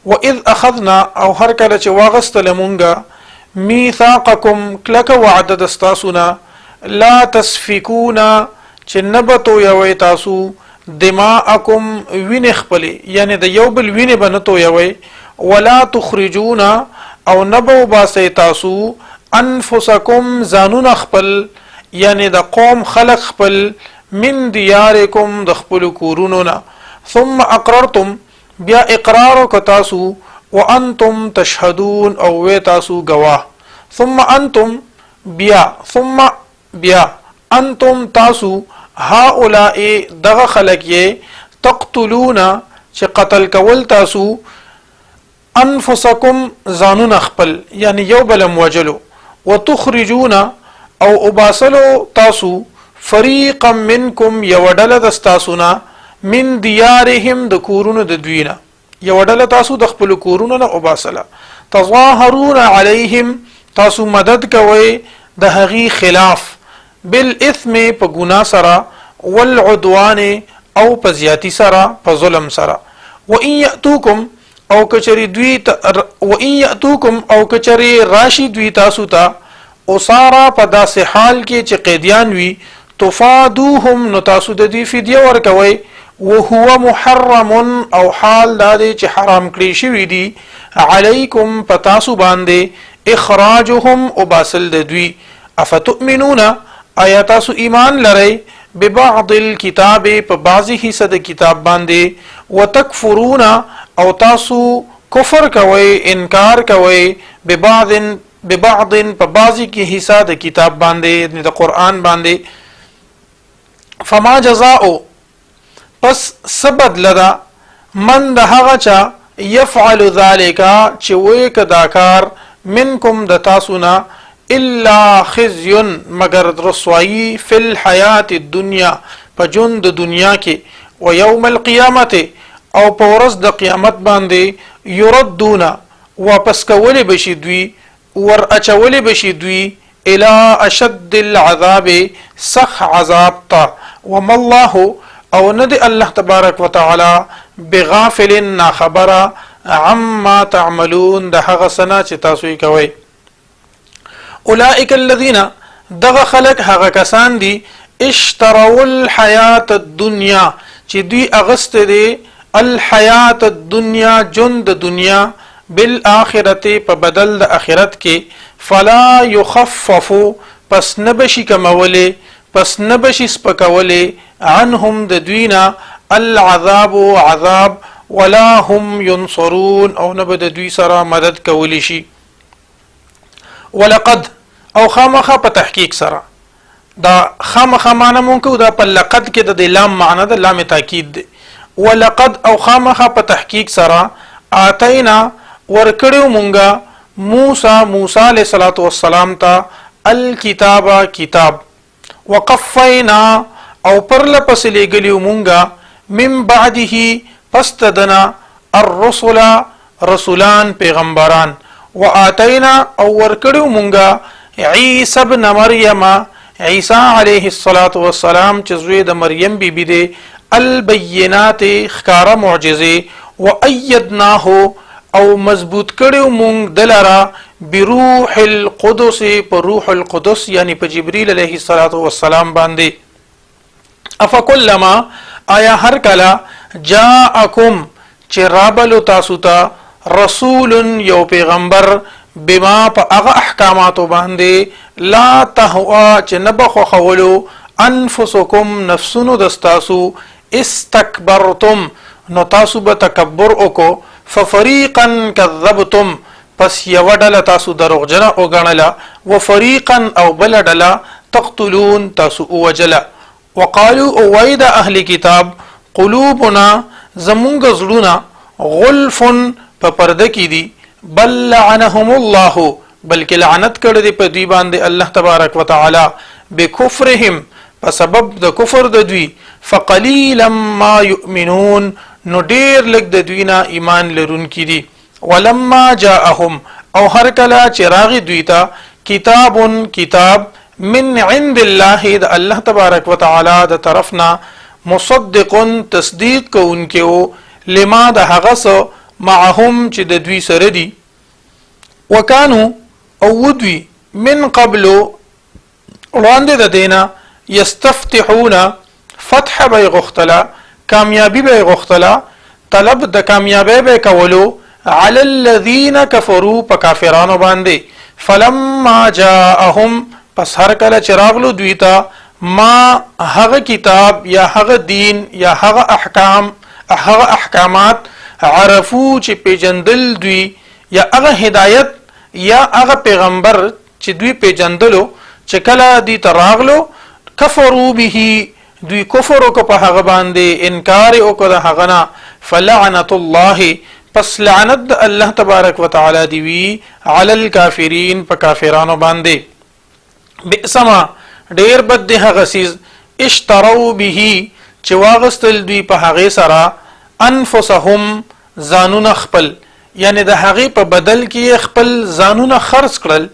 واذ اخذنا او هر کله چې واغستل مونږه میثاقکم کلک وعد دستاسونا لا تسفکون چې نبتو یوي تاسو دماءکم وین خپل یعنی د یو بل وینه بنتو یوي ولا تخرجون او نبو باسه تاسو انفسکم زانون خپل یعنی د قوم خلق خپل من دیارکم د خپل کورونو ثم اقررتم بیا اقرار کو تاسو وانتم تشهدون او و تاسو گواه ثم انتم بیا انتم تاسو هؤلاء دغه خلق یې تقتلون چې قتل کول تاسو انفسکم زانون خپل یعنی یو بلم وجلو وتخرجون او اباسلو تاسو فریقا منکم یودل دستاسونا من دیارهم د کورونو د دوینا یودل تاسو د خپل کورونو نه اباسلا تظاهرون علیهم تاسو مدد کوي د هغي خلاف بالاثم په ګنا سره والعدوان او په زیاتی سره په ظلم سره وان یاتوکم او کچری راشی دوی تاسو ته اسارا په داسې حال کې چې قیدیان وي تفادوهم نو تاسو د دې فدیه ورکوي وهو محرم او حال دا دی چې حرام کړی شوی دی علیکم پتاسو باندې اخراجهم وباسل د دوی افتؤمنون آیاتاسو ایمان لرئ ببعض الكتاب په بعضی حصہ د کتاب باندې وتکفرون او تاسو کفر کوي انکار کوي ببعض په بعضی کی حصہ د کتاب باندې د قران باندې فما جزاء پس سبد لدا من د هغه چا يفعل ذلك چې وې کداکار منکم د تاسونا الا خزي مگر رسوایی فی الحیات الدنیا په ژوند د دنیا کې او یوم القیامت او په ورځ د قیامت باندې یردون واپس کول بشي دوی ور اچول بشي دوی الى اشد العذاب سخ عذاب تا وما الله او ندی الله تبارک وتعالى بغافل خبر عما تعملون د هغه سنا چې تاسو یې کوي اولئک الذين دغه خلق هغه کسان دي اشتروا الحیات الدنیا چې دوی اغست دي الحیات الدنیا جند دنیا بالآخرته په بدل د اخرت کې فلا يخفف پس نبشي کموله پس نبشي سپکوله عنهم د دوینا العذاب عذاب ولا هم ينصرون او نبد دوی سره مدد کولی شي ولقد او خامخه په تحقیق سره دا خامخه معنی مونږ دا په لقد کې د لام معنی د لام تاکید دی ولقد او خامخه په تحقیق سره اتینا ورکړو مونږه موسی علیہ الصلوۃ والسلام ته الکتاب کتاب وقفینا او پرله پس لګلیو مونږه من بعده پستدنا الرسل رسولان پیغمبران واتینا او ورکړو مونږه عیسی ابن مریم عیسی علیه الصلاۃ والسلام چې زوی د مریم بیبی دی البینات خکار معجزه وایدناه او مضبوط کړو مونږ دلرا بروح القدس پر روح القدس یعنی په جبرئیل علیه الصلاۃ والسلام باندې افکلما آیا هر کلا جاءکم چې رابلو تاسو ته رسول یو پیغمبر بما په هغه احکامات باندې لا تهوا چې نبخو خولو انفسکم نفسونو دستاسو استکبرتم نو تاسو به تکبر وکړو ففریقا کذبتم پس یو ډله تاسو دروغجنه وګڼله وفریقا او بل ډله تقتلون تاسو وجله وقالوا اوید اهل کتاب قلوبنا زمونږ زړونه غلف په پرده کې دي بل لعنهم الله بلکې لعنت کړي دي په دوی باندې الله تبارک وتعالى بکفرهم په سبب د کفر د دوی فقلیلا ما یؤمنون نو ډیر لږ د دوی نه ایمان لرونکي دي ولما جاءهم او هر کله چې راغی دوی ته کتاب من عند الله د الله تبارک وتعالى د طرفنا مصدق تصدیق کوونکو لما د هغه سو معهم چې د دوی سره دي وکانو او ودوی من قبل وړاندې د دینا یستفتحون فتح به غختلا کامیابی به غختلا طلب د کامیابی به کولو علی الذین کفروا په کافرانو باندې فلما جاءهم پس هر کله چراغلو دوی ته ما هغه کتاب یا هغه دین یا هغه احکامات عرفو چې پیجندل دوی یا هغه هدایت یا هغه پیغمبر چې دوی پیجندلو چې کله دی تراغلو کفروا به دوی کفر وکړه په هغه باندې انکار وکړه هغه نه فلعنت الله پس لعنت الله تبارک وتعالى دی وی علی الکافرین په کافرانو باندې بئسما ډیر بد ده غسیز اشتروا به چې واغستل دوی په هغه سره انفسهم زانون خپل یعنی د هغه په بدل کې خپل زانون خرڅ کړل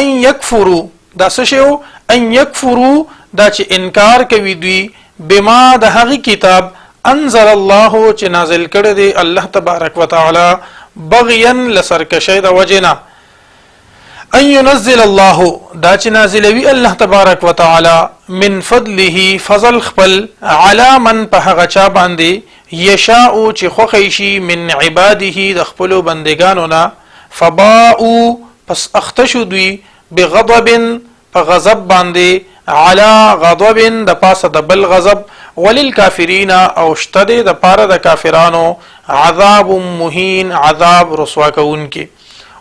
ان یکفروا دا څه شی ان یکفروا دا چې انکار کوي دوی بما د هغه کتاب انزل الله چې نازل کړی دی الله تبارک وتعالى بغيا لسرکشی د وجنا ان ينزل الله دا چې نازلوي الله تبارک وتعالى من فضله فضل خپل على من په هغه چا باندې یشاء چې خوښي شي من عباده د خپل بندگانو نه فباءوا پس اختشوا دوی بغضب په غضب باندې على غضب د پاسه د بل غضب وللکافرین او شتد د پاره د کافرانو عذاب مهین عذاب رسوا کونکي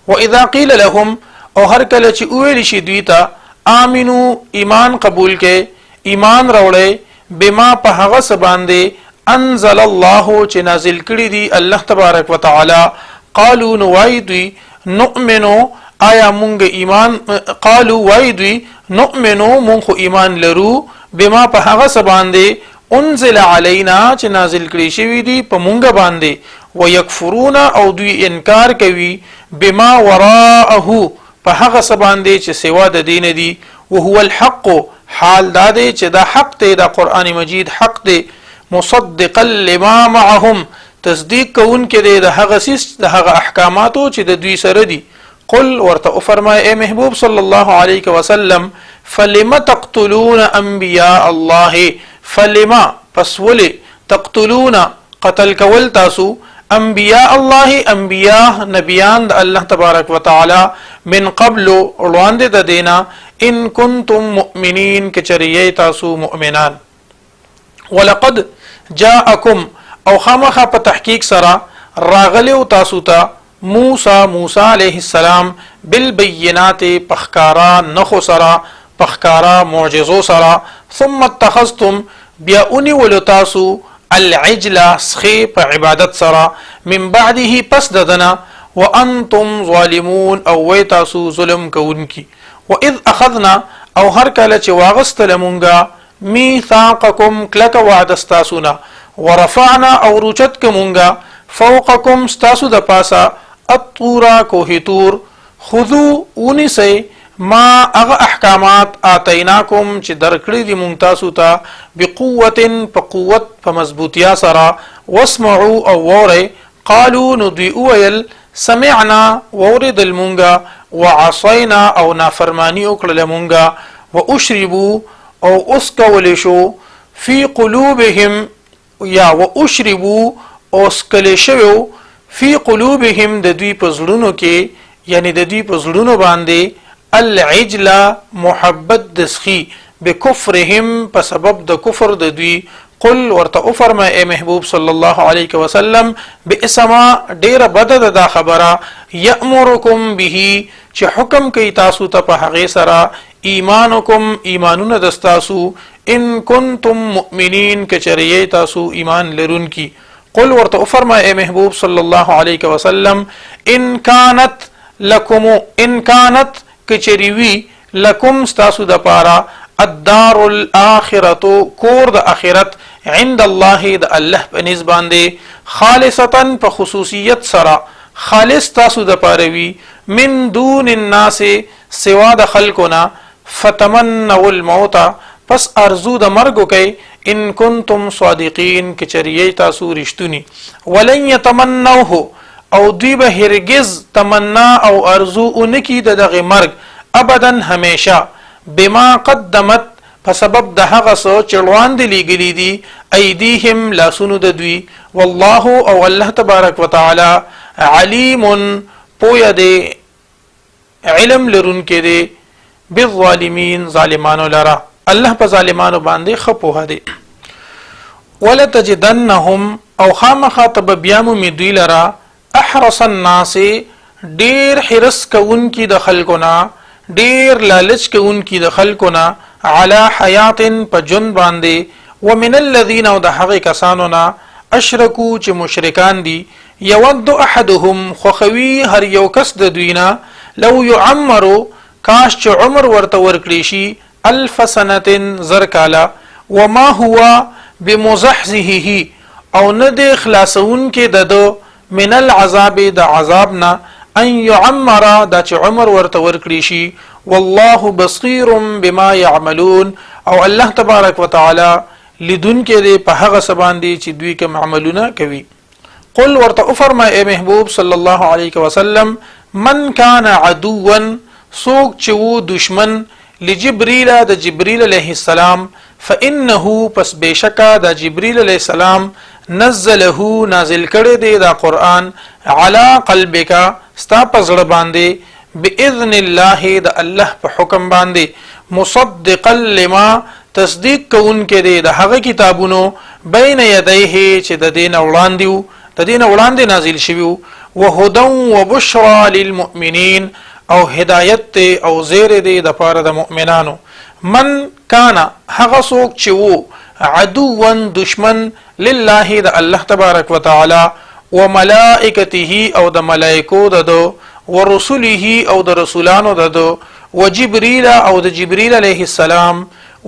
واذا قيل لهم او هر کله چې ویل شي دوی ته امنو ایمان قبول کې ایمان راوړې بما په هغه سباندې انزل الله چې نازل کړی دی الله تبارک وتعالى قالوا نوایدوی نؤمنو آیا مونږ ایمان قالوا وایدوی نؤمنو مونږ ایمان لرو بما په هغه سباندې انزل علینا چې نازل کړی شوی دی په مونږ باندې ويکفرون او دوی انکار کوي بما وراءه په هغه سباندې چې سوا د دین دی وهو الحق حال دا دی چې دا حق دی د قران مجید حق دی مصدقا لما معهم تصدیق کون کې دی د هغه سیس د هغه احکاماتو چې د دوی سره دي قل ورته فرمای اے محبوب صلی الله علیه وسلم فلم تقتلون انبیاء الله فلما پسول تقتلون قتل کول تاسو انبیاء الله انبیاء نبیان د الله تبارک وتعالى من قبل وړاندې د دینا ان کنتم مؤمنین کچریه تاسو مؤمنان ولقد جاءکم او خامخ په تحقیق سره راغلی تاسو ته موسی علیه السلام بالبینات پخکارا نخو سره پخکارا معجزو سره ثم اتخذتم بیا اونی ولتاسو العجل سخی په عبادت سره من بعده پس ددنا وانتم ظالمون او ویتاسو ظلم کوونکی واذ اخذنا او هر کله چې واغستل مونږه میثاقکم کلک وعد استاسونا ورفعنا او رچت کومونږه فوقکم استاسو د پاسا الطورا کوهتور خذو ونسی ما اغه احکامات اتیناکم چې درکړی دی مونږ تاسو ته بقوه په قوت په مضبوطیا سره واسمعوا او وره قالوا ندی ويل سمعنا ورد المونږه وعصينا او نافرمانی وکړل مونږه واشربوا او اسکول شو فی قلوبهم یا واشربوا اسکل شو فی قلوبهم د دوی په زړونو کې یعنی د دوی په زړونو باندې العجل محبت دسخی بکفرهم په سبب د کفر د دوی قل ورته فرما اے محبوب صلی الله علیه وسلم باسما ډیر بد د خبره یامرکم به چې حکم کوي تاسو ته په هغه سره ایمانکم ایمانونه دستاسو ان کنتم مؤمنین کچریه تاسو ایمان لرونکي قل ورته فرما اے محبوب صلی الله علیه وسلم ان كانت کچریوی لکم ستاسو د پارا الدار الاخرة کور د اخرت عند الله د الله په نسبان دی خالصتا په خصوصیت سره خالص تاسو د پاروي من دون الناس سوا د خلقنا فتمنوا الموت پس ارزو د مرګ کوي ان کنتم صادقین کچریه تاسو رښتونی ولن يتمنوه او دوی به هرگز تمنا او ارزو اونکی د دغه مرګ ابدا همیشه بما قدمت په سبب د هغه څه چې وړاندې لګلي دي ایدیهم لاسونو د دوی والله او الله تبارک وتعالى علیم پویا دی علم لرونکي دی بالظالمین ظالمانو لرا الله په ظالمانو باندې خپوه دی ولتجدنهم او خامخاطب بیامو می دوی لرا احرص الناس ډیر حرس کوونکی د خلقنا ډیر لالچ کوونکی د خلقنا علی حیات په جن باندې ومن الذين او د هغه کسانو نا اشرکو چې مشرکان دي یود احدهم خوخوی هر یو کس د دوینا لو يعمر کاش چې عمر ورته ورکړي شي الف سنه زر کالا وما هو بمزحزحه او نه د خلاصون کې ددو من العذاب د عذابنا ان يعمر دا چې عمر ورته ورکړي شي والله بصير بما يعملون او الله تبارک وتعالى لدن کې د په هغه سبان دي چې دوی کوم عملونه کوي قل ورته فرما اے محبوب صلی الله علیه وسلم من کان عدوا سوق چې وو دشمن لجبريل د جبريل علیه السلام فانه پس بشکا د جبريل علیه السلام نزله نازل کړي دی دا قران علی قلبک ستا پزړه باندې باذن الله د الله په حکم باندې مصدقا لما تصدیق کون کې دی د هغه کتابونو بین یدیه چې د دین وړاندې نازل شوی وهدى وبشرى للمؤمنین او هدایت او زیر دی د پاره د مؤمنانو من کان هغه څوک چې وو عدوا دشمن لله د الله تبارک وتعالى وملائکته او د ملائکو ددو ورسله او د رسولانو ددو وجبريل او د جبريل عليه السلام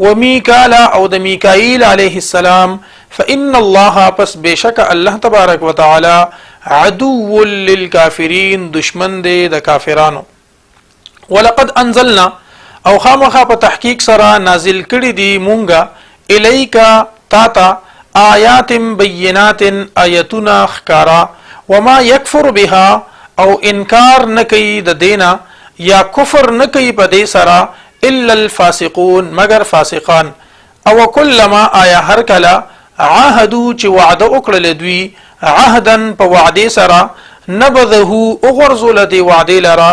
وميكال او د ميكائيل عليه السلام فإن الله پس بشک الله تبارک وتعالى عدو للكافرين دشمن دی د کافرانو ولقد انزلنا او خامخا په تحقیق سره نازل کړي دي مونږه الیکا تاتا آیات بینات آیتنا خکارا وما یکفر بها او انکار نکی د دینا یا کفر نکی په دې سره الا الفاسقون مگر فاسقان او کلما آیا هر کلا عهدو چې وعده وکړل دوی عهدن په وعده سره نبذه اغرزل دی وعده لرا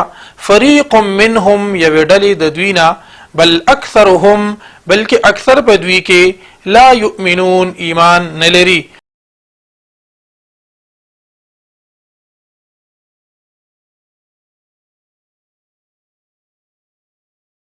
فريق منهم يودل د دوینا بل اکثرهم بلکې اکثر په دوی کې لا یؤمنون ایمان نلري